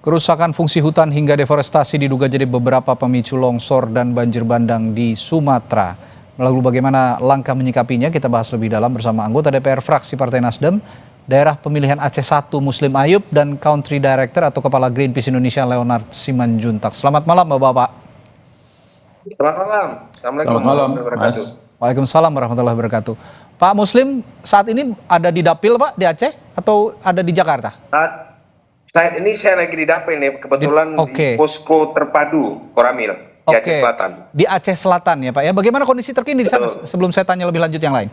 Kerusakan fungsi hutan hingga deforestasi diduga jadi beberapa pemicu longsor dan banjir bandang di Sumatera. Lalu bagaimana langkah menyikapinya kita bahas lebih dalam bersama anggota DPR fraksi Partai Nasdem, daerah pemilihan Aceh 1 Muslim Ayub dan Country Director atau Kepala Greenpeace Indonesia Leonard Simanjuntak. Selamat malam Bapak-Bapak. Selamat malam. Selamat malam, Mas. Waalaikumsalam warahmatullahi wabarakatuh. Pak Muslim saat ini ada di Dapil Pak di Aceh atau ada di Jakarta? Saat ini saya lagi di Dapil nih, kebetulan di posko terpadu Koramil di Aceh Selatan. Di Aceh Selatan ya Pak ya. Bagaimana kondisi terkini di sana sebelum saya tanya lebih lanjut yang lain?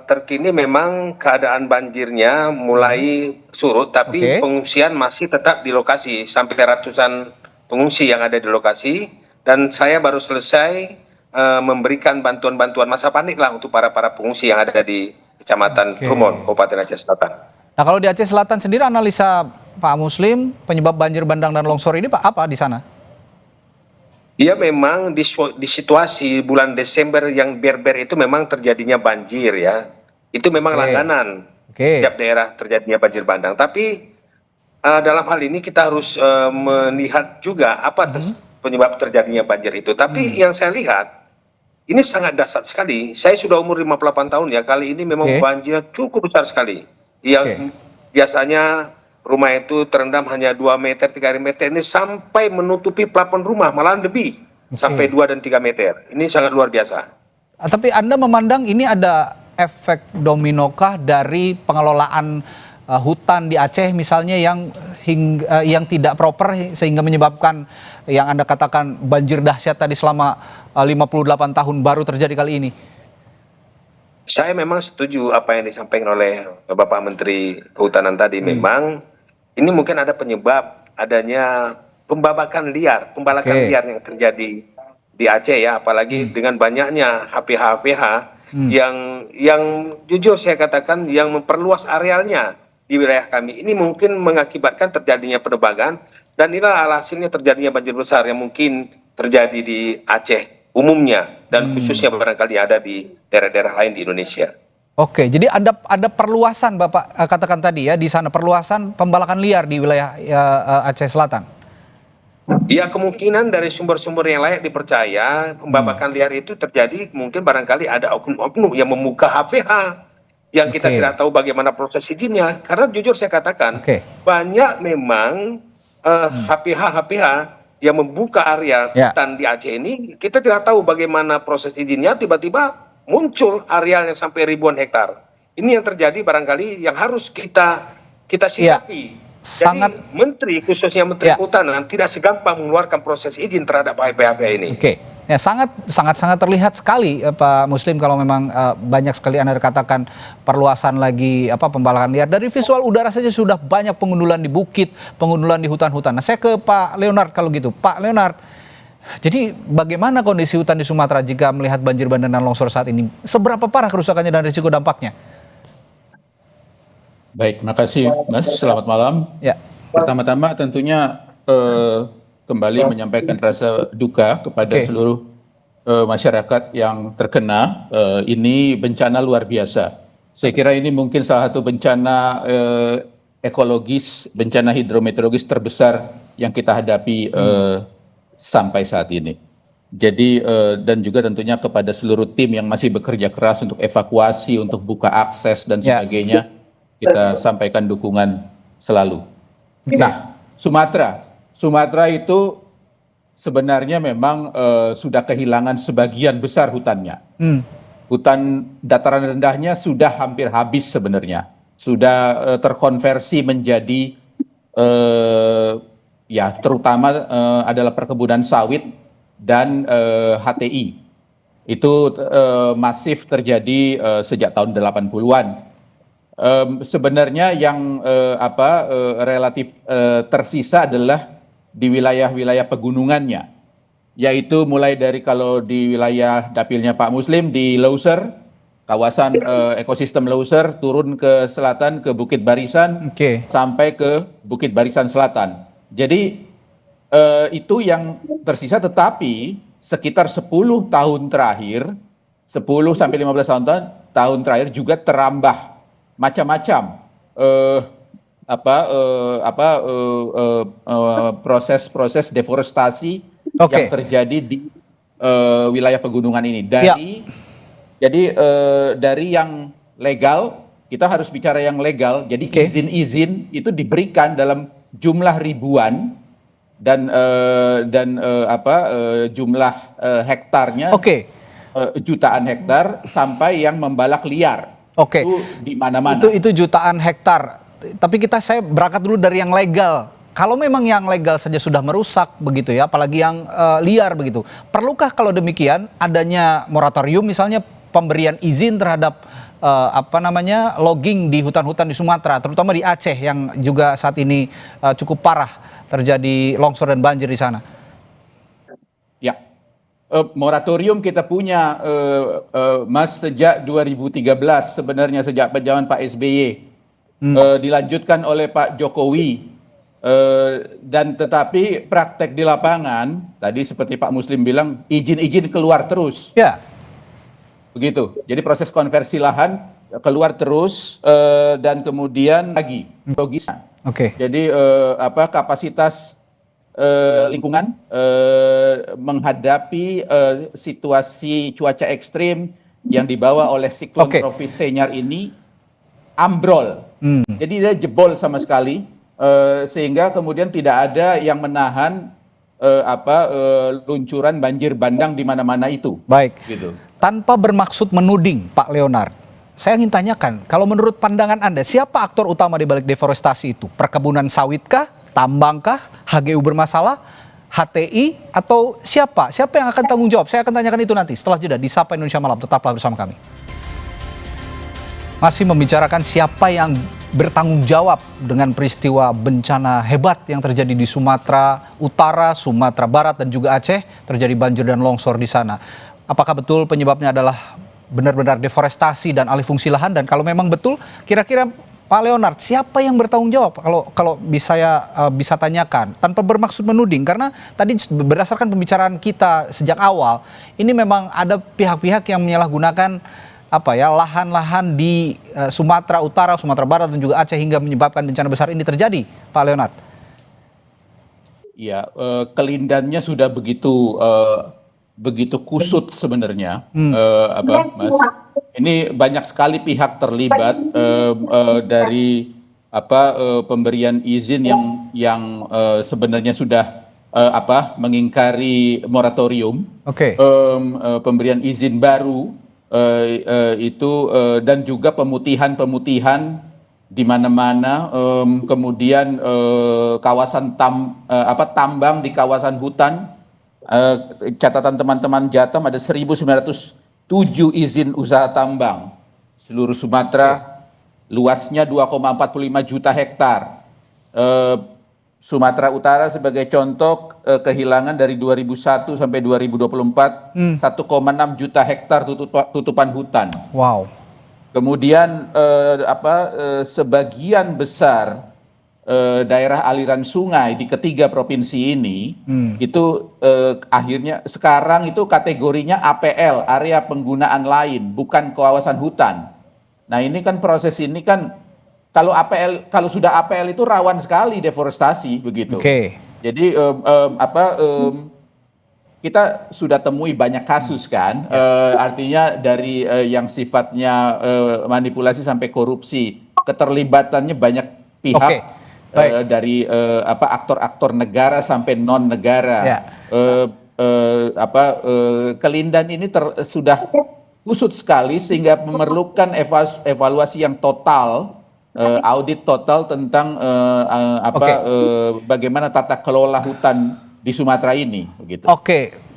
Terkini memang keadaan banjirnya mulai surut, tapi pengungsian masih tetap di lokasi, sampai ratusan pengungsi yang ada di lokasi. Dan saya baru selesai memberikan bantuan-bantuan masa panik lah untuk para pengungsi yang ada di Kecamatan Trumon, Kabupaten Aceh Selatan. Nah kalau di Aceh Selatan sendiri analisa Pak Muslim penyebab banjir bandang dan longsor ini Pak apa di sana? Iya memang di situasi bulan Desember yang berber itu memang terjadinya banjir ya. Itu memang langganan setiap daerah terjadinya banjir bandang. Tapi dalam hal ini kita harus melihat juga apa penyebab terjadinya banjir itu. Tapi yang saya lihat ini sangat dahsyat sekali. Saya sudah umur 58 tahun ya. Kali ini memang banjir cukup besar sekali. Yang biasanya rumah itu terendam hanya 2 meter, 3 meter, ini sampai menutupi plafon rumah, malah lebih, sampai 2 dan 3 meter. Ini sangat luar biasa. Tapi Anda memandang ini ada efek dominokah dari pengelolaan hutan di Aceh misalnya yang tidak proper sehingga menyebabkan yang Anda katakan banjir dahsyat tadi selama 58 tahun baru terjadi kali ini? Saya memang setuju apa yang disampaikan oleh Bapak Menteri Kehutanan tadi. Memang ini mungkin ada penyebab adanya pembalakan liar yang terjadi di Aceh ya, apalagi dengan banyaknya HPH yang jujur saya katakan yang memperluas arealnya di wilayah kami. Ini mungkin mengakibatkan terjadinya penebangan dan inilah hasilnya terjadinya banjir besar yang mungkin terjadi di Aceh umumnya dan khususnya barangkali ada di daerah-daerah lain di Indonesia. Oke, jadi ada perluasan Bapak katakan tadi ya di sana, perluasan pembalakan liar di wilayah Aceh Selatan. Ya kemungkinan dari sumber-sumber yang layak dipercaya pembalakan liar itu terjadi mungkin barangkali ada oknum-oknum yang membuka HPH yang kita tidak tahu bagaimana proses izinnya. Karena jujur saya katakan banyak memang HPH yang membuka area hutan di Aceh ini, kita tidak tahu bagaimana proses izinnya, tiba-tiba muncul arealnya sampai ribuan hektar. Ini yang terjadi barangkali yang harus kita sikapi. Jadi menteri, khususnya Menteri Kehutanan tidak segampang mengeluarkan proses izin terhadap HPH ini. Ya, sangat terlihat sekali Pak Muslim kalau memang banyak sekali Anda katakan perluasan lagi pembalakan liar. Dari visual udara saja sudah banyak pengundulan di bukit, pengundulan di hutan-hutan. Nah saya ke Pak Leonard kalau gitu. Pak Leonard, jadi bagaimana kondisi hutan di Sumatera jika melihat banjir bandang dan longsor saat ini? Seberapa parah kerusakannya dan risiko dampaknya? Baik, terima kasih Mas. Selamat malam. Ya. Pertama-tama tentunya kembali menyampaikan rasa duka kepada seluruh masyarakat yang terkena. Ini bencana luar biasa. Saya kira ini mungkin salah satu bencana ekologis, bencana hidrometeorologis terbesar yang kita hadapi sampai saat ini. Jadi dan juga tentunya kepada seluruh tim yang masih bekerja keras untuk evakuasi, untuk buka akses dan sebagainya, kita sampaikan dukungan selalu. Nah, Sumatera itu sebenarnya memang sudah kehilangan sebagian besar hutannya. Hutan dataran rendahnya sudah hampir habis sebenarnya. Sudah terkonversi menjadi ya terutama adalah perkebunan sawit dan HTI. Itu masif terjadi sejak tahun 80-an. Sebenarnya yang relatif tersisa adalah di wilayah-wilayah pegunungannya, yaitu mulai dari kalau di wilayah dapilnya Pak Muslim di Loser, kawasan ekosistem Loser, turun ke selatan ke Bukit Barisan sampai ke Bukit Barisan Selatan. Jadi itu yang tersisa, tetapi sekitar 10 tahun terakhir, 10 sampai 15 tahun terakhir juga terambah macam-macam proses-proses deforestasi yang terjadi di wilayah pegunungan ini. Dari yang legal, kita harus bicara yang legal. Jadi izin-izin itu diberikan dalam jumlah ribuan dan jumlah hektarnya jutaan hektar sampai yang membalak liar. Itu di mana-mana. Itu jutaan hektar. Tapi saya berangkat dulu dari yang legal. Kalau memang yang legal saja sudah merusak begitu ya, apalagi yang liar begitu. Perlukah kalau demikian adanya moratorium misalnya pemberian izin terhadap logging di hutan-hutan di Sumatera, terutama di Aceh yang juga saat ini cukup parah terjadi longsor dan banjir di sana? Ya, moratorium kita punya Mas sejak 2013 sebenarnya, sejak zaman Pak SBY. Dilanjutkan oleh Pak Jokowi, dan tetapi praktek di lapangan tadi seperti Pak Muslim bilang, izin-izin keluar terus. Ya. Begitu. Jadi proses konversi lahan keluar terus, dan kemudian lagi logisnya. Jadi kapasitas lingkungan menghadapi situasi cuaca ekstrim yang dibawa oleh siklon tropis Senyar ini ambrol. Jadi dia jebol sama sekali, sehingga kemudian tidak ada yang menahan luncuran banjir bandang di mana-mana itu. Baik. Gitu. Tanpa bermaksud menuding, Pak Leonard, saya ingin tanyakan, kalau menurut pandangan Anda, siapa aktor utama di balik deforestasi itu? Perkebunan sawitkah, tambangkah, HGU bermasalah, HTI, atau siapa? Siapa yang akan tanggung jawab? Saya akan tanyakan itu nanti setelah jeda di Sapa Indonesia Malam. Tetaplah bersama kami. Masih membicarakan siapa yang bertanggung jawab dengan peristiwa bencana hebat yang terjadi di Sumatera Utara, Sumatera Barat, dan juga Aceh. Terjadi banjir dan longsor di sana. Apakah betul penyebabnya adalah benar-benar deforestasi dan alih fungsi lahan? Dan kalau memang betul, kira-kira Pak Leonard, siapa yang bertanggung jawab? Kalau saya bisa tanyakan, tanpa bermaksud menuding, karena tadi berdasarkan pembicaraan kita sejak awal, ini memang ada pihak-pihak yang menyalahgunakan lahan-lahan di Sumatera Utara, Sumatera Barat, dan juga Aceh hingga menyebabkan bencana besar ini terjadi, Pak Leonard. Ya, kelindannya sudah begitu kusut sebenarnya, Mas. Ini banyak sekali pihak terlibat, dari pemberian izin yang sebenarnya sudah mengingkari moratorium, pemberian izin baru. Dan juga pemutihan di mana-mana, kemudian kawasan tambang di kawasan hutan. Catatan teman-teman Jatam ada 1.907 izin usaha tambang seluruh Sumatera, luasnya 2,45 juta hektar. Sumatera Utara sebagai contoh, kehilangan dari 2001 sampai 2024 1,6 juta hektar tutupan hutan. Wow. Kemudian sebagian besar daerah aliran sungai di ketiga provinsi ini itu akhirnya sekarang itu kategorinya APL, area penggunaan lain, bukan kawasan hutan. Nah, ini kan proses ini kan kalau sudah APL itu rawan sekali deforestasi begitu. Jadi kita sudah temui banyak kasus kan, artinya dari yang sifatnya manipulasi sampai korupsi, keterlibatannya banyak pihak, dari aktor-aktor negara sampai non negara. Kelindan ini sudah kusut sekali sehingga memerlukan evaluasi yang total. Audit total tentang bagaimana tata kelola hutan di Sumatera ini. Begitu.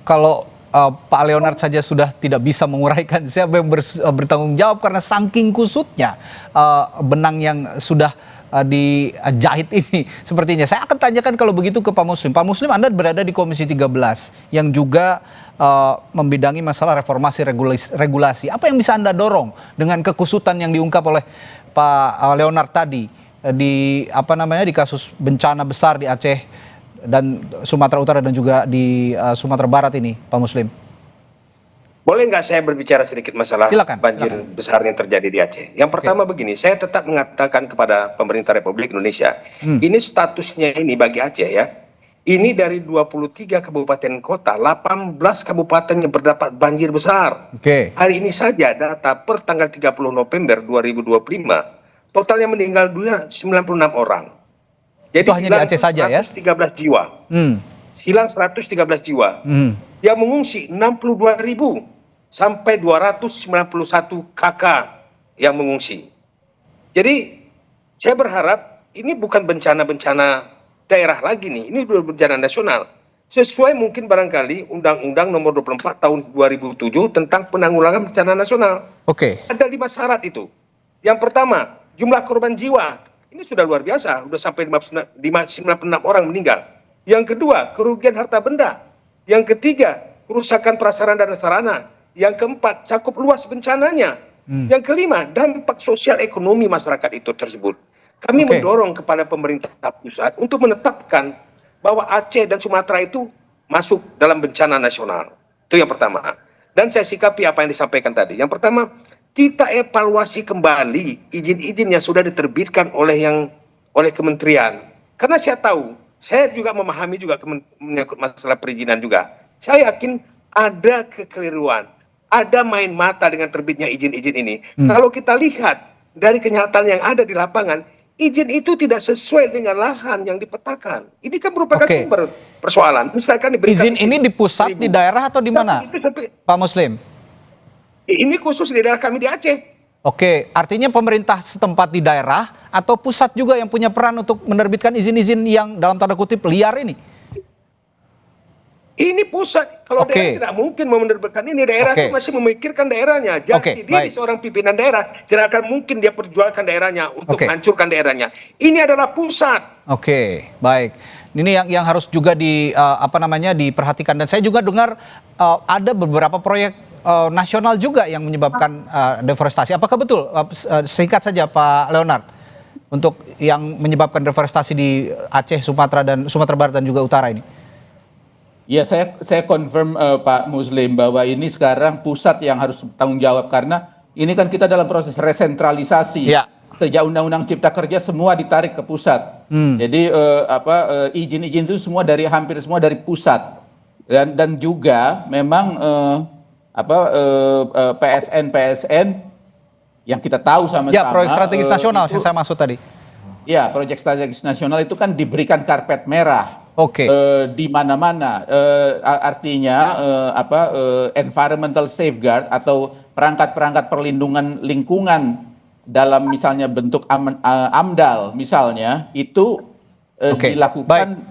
Kalau Pak Leonard saja sudah tidak bisa menguraikan siapa yang bertanggung jawab karena saking kusutnya benang yang sudah dijahit ini sepertinya. Saya akan tanyakan kalau begitu ke Pak Muslim. Pak Muslim, Anda berada di Komisi 13 yang juga membidangi masalah reformasi regulasi. Apa yang bisa Anda dorong dengan kekusutan yang diungkap oleh Pak Leonard tadi di kasus bencana besar di Aceh dan Sumatera Utara dan juga di Sumatera Barat ini, Pak Muslim? Boleh nggak saya berbicara sedikit masalah banjir besar yang terjadi di Aceh? Yang pertama begini, saya tetap mengatakan kepada pemerintah Republik Indonesia, ini statusnya ini bagi Aceh ya, ini dari 23 kabupaten kota, 18 kabupaten yang berdapat banjir besar. Hari ini saja data per tanggal 30 November 2025, totalnya meninggal dunia 96 orang. Jadi itu hanya di Aceh saja ya? 113 jiwa. Hilang 113 jiwa. Yang mengungsi 62.000 sampai 291 kakak yang mengungsi. Jadi saya berharap ini bukan bencana-bencana daerah lagi nih, ini sudah bencana nasional. Sesuai mungkin barangkali Undang-Undang Nomor 24 Tahun 2007 tentang penanggulangan bencana nasional. Ada 5 syarat itu. Yang pertama, jumlah korban jiwa. Ini sudah luar biasa, sudah sampai 96 orang meninggal. Yang kedua, kerugian harta benda. Yang ketiga, kerusakan prasarana dan sarana. Yang keempat, cakup luas bencananya. Yang kelima, dampak sosial ekonomi masyarakat itu tersebut. Kami mendorong kepada pemerintah pusat untuk menetapkan bahwa Aceh dan Sumatera itu masuk dalam bencana nasional. Itu yang pertama. Dan saya sikapi apa yang disampaikan tadi. Yang pertama, kita evaluasi kembali izin-izin yang sudah diterbitkan oleh kementerian. Karena saya tahu, saya juga memahami juga menyangkut masalah perizinan juga. Saya yakin ada kekeliruan, ada main mata dengan terbitnya izin-izin ini. Kalau kita lihat dari kenyataan yang ada di lapangan, izin itu tidak sesuai dengan lahan yang dipetakan. Ini kan merupakan sumber persoalan. Misalkan izin ini di pusat, di daerah atau di mana, Pak Muslim? Ini khusus di daerah kami di Aceh. Artinya pemerintah setempat di daerah atau pusat juga yang punya peran untuk menerbitkan izin-izin yang dalam tanda kutip liar ini? Ini pusat. Kalau daerah tidak mungkin menerbitkan ini. Daerah itu masih memikirkan daerahnya. Jadi dia seorang pimpinan daerah, tidak akan mungkin dia perjualkan daerahnya untuk menghancurkan daerahnya. Ini adalah pusat. Baik. Ini yang harus juga diperhatikan. Dan saya juga dengar ada beberapa proyek nasional juga yang menyebabkan deforestasi. Apakah betul? Singkat saja Pak Leonard, untuk yang menyebabkan deforestasi di Aceh, Sumatera Barat dan juga Utara ini. Ya, saya confirm Pak Muslim bahwa ini sekarang pusat yang harus bertanggung jawab, karena ini kan kita dalam proses resentralisasi. Sejak Undang-Undang Cipta Kerja semua ditarik ke pusat. Jadi izin-izin itu hampir semua dari pusat. Dan juga memang PSN yang kita tahu sama-sama. Proyek strategis nasional yang saya maksud tadi. Ya, proyek strategis nasional itu kan diberikan karpet merah. Di mana-mana. Artinya environmental safeguard atau perangkat-perangkat perlindungan lingkungan dalam misalnya bentuk AMDAL misalnya itu dilakukan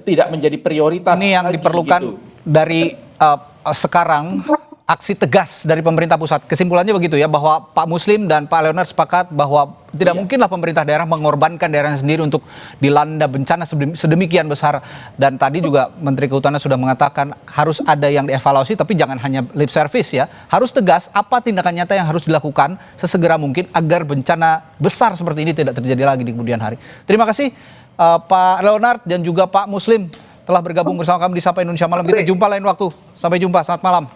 tidak menjadi prioritas. Ini yang diperlukan dari sekarang, aksi tegas dari pemerintah pusat. Kesimpulannya begitu ya, bahwa Pak Muslim dan Pak Leonard sepakat bahwa tidak mungkinlah pemerintah daerah mengorbankan daerahnya sendiri untuk dilanda bencana sedemikian besar. Dan tadi juga Menteri Kehutanan sudah mengatakan harus ada yang dievaluasi, tapi jangan hanya lip service ya. Harus tegas apa tindakan nyata yang harus dilakukan sesegera mungkin agar bencana besar seperti ini tidak terjadi lagi di kemudian hari. Terima kasih Pak Leonard dan juga Pak Muslim telah bergabung bersama kami di Sapa Indonesia Malam. Kita jumpa lain waktu. Sampai jumpa, selamat malam.